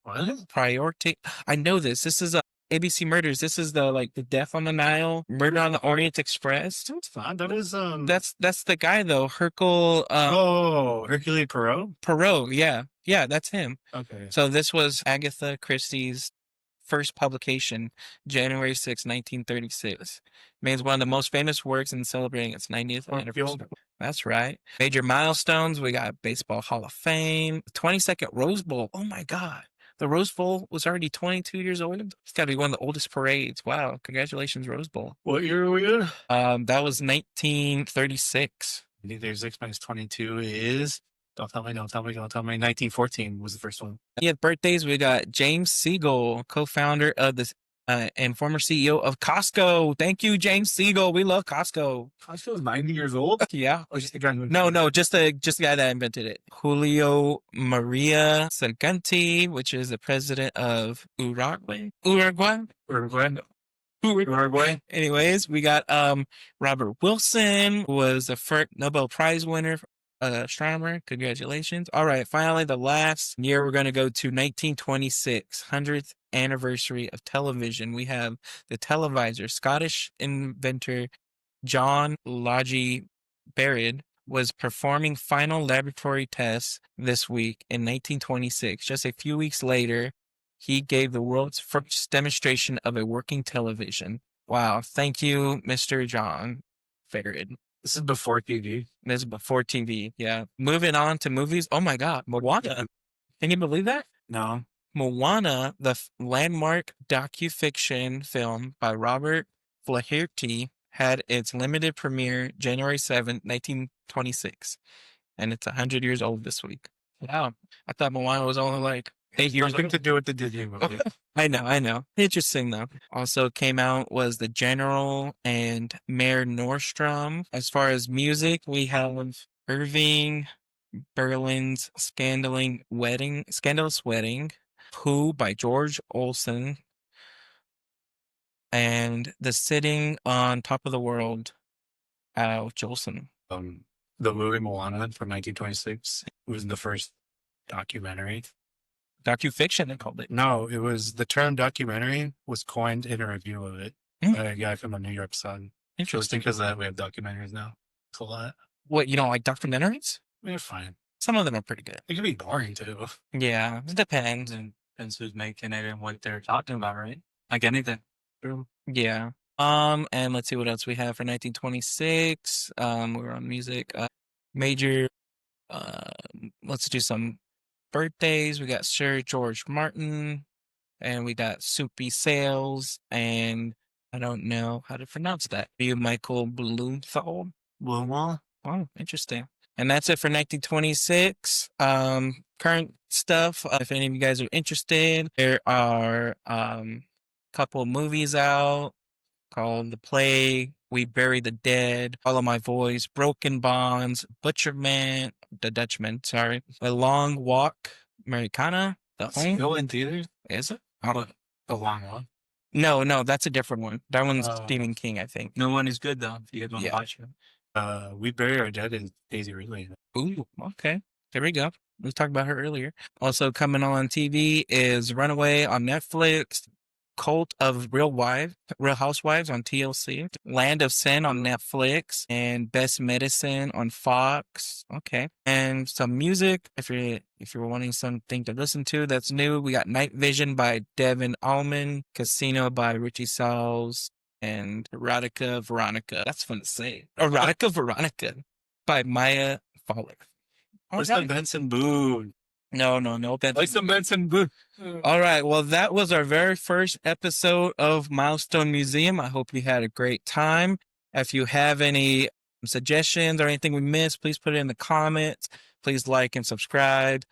Priority. I know this. This is ABC Murders. This is the Death on the Nile, Murder on the Orient Express. That's fine. That is That's the guy though. Hercule. Hercule Poirot. Poirot. Yeah, that's him. Okay. So this was Agatha Christie's first publication, January 6, 1936. Remains one of the most famous works in celebrating its 90th anniversary. That's right. Major milestones. We got Baseball Hall of Fame, 22nd Rose Bowl. Oh my God. The Rose Bowl was already 22 years old. It's got to be one of the oldest parades. Wow. Congratulations, Rose Bowl. What year are we in? That was 1936. 1936 minus 22 is... Don't tell me. 1914 was the first one. Yeah, birthdays. We got James Siegel, co-founder of this and former CEO of Costco. Thank you, James Siegel. We love Costco. Costco's 90 years old? Yeah. Or just the guy who... No, just the guy that invented it. Julio Maria Sanguinetti, which is the president of Uruguay. Anyways, we got Robert Wilson, who was the first Nobel Prize winner. Astronomer, congratulations. All right, finally, the last year we're going to go to 1926, 100th anniversary of television. We have the televisor. Scottish inventor John Logie Baird was performing final laboratory tests this week in 1926. Just a few weeks later, he gave the world's first demonstration of a working television. Wow, thank you, Mr. John Baird. This is before TV. This is before TV, yeah. Moving on to movies. Oh my God, Moana. Can you believe that? No. Moana, the landmark docufiction film by Robert Flaherty, had its limited premiere January 7th, 1926. And it's 100 years old this week. Wow. I thought Moana was only 8 years Nothing old. to do with the Disney movie. I know. Interesting, though. Also came out was The General and Mayor Nordstrom. As far as music, we have Irving Berlin's Scandalous Wedding, Who by George Olsen, and The Sitting on Top of the World, Al Jolson. The movie Moana from 1926 was the first documentary. Docufiction, they called it. No, it was the term documentary was coined in a review of it by a guy from the New York Sun. Interesting. Because of that, we have documentaries now. It's a lot. What, you don't like documentaries? They're fine. Some of them are pretty good. It can be boring too. Yeah, it depends. And depends who's making it and what they're talking about, right? Like anything. Yeah. And let's see what else we have for 1926. We're on music. Major. Let's do some birthdays. We got Sir George Martin, and we got Soupy Sales, and I don't know how to pronounce that. You, Michael Blumenthal? Moana. Oh, interesting. And that's it for 1926. Current stuff. If any of you guys are interested, there are couple of movies out called The Plague, We Bury the Dead, Follow My Voice, Broken Bonds, Butcherman, The Dutchman, sorry, The Long Walk, Americana, The Home. Still in theaters? Is it? The long one. No, that's a different one. That one's Oh. Stephen King, I think. No one is good though. If you guys want to Yeah. watch it. We Bury Our Dead is Daisy Ridley. Ooh, okay. There we go. We talked about her earlier. Also coming on TV is Runaway on Netflix, Cult of Real Housewives on TLC, Land of Sin on Netflix, and Best Medicine on Fox. Okay. And some music, if you're wanting something to listen to that's new, we got Night Vision by Devin Allman, Casino by Richie Sauls, and Erotica Veronica. That's fun to say. Erotica Veronica by Maya Fowler. What's that Benson Boone? No. That's Like some Benson Boone. all right. Well, that was our very first episode of Milestone Museum. I hope you had a great time. If you have any suggestions or anything we missed, please put it in the comments. Please like and subscribe.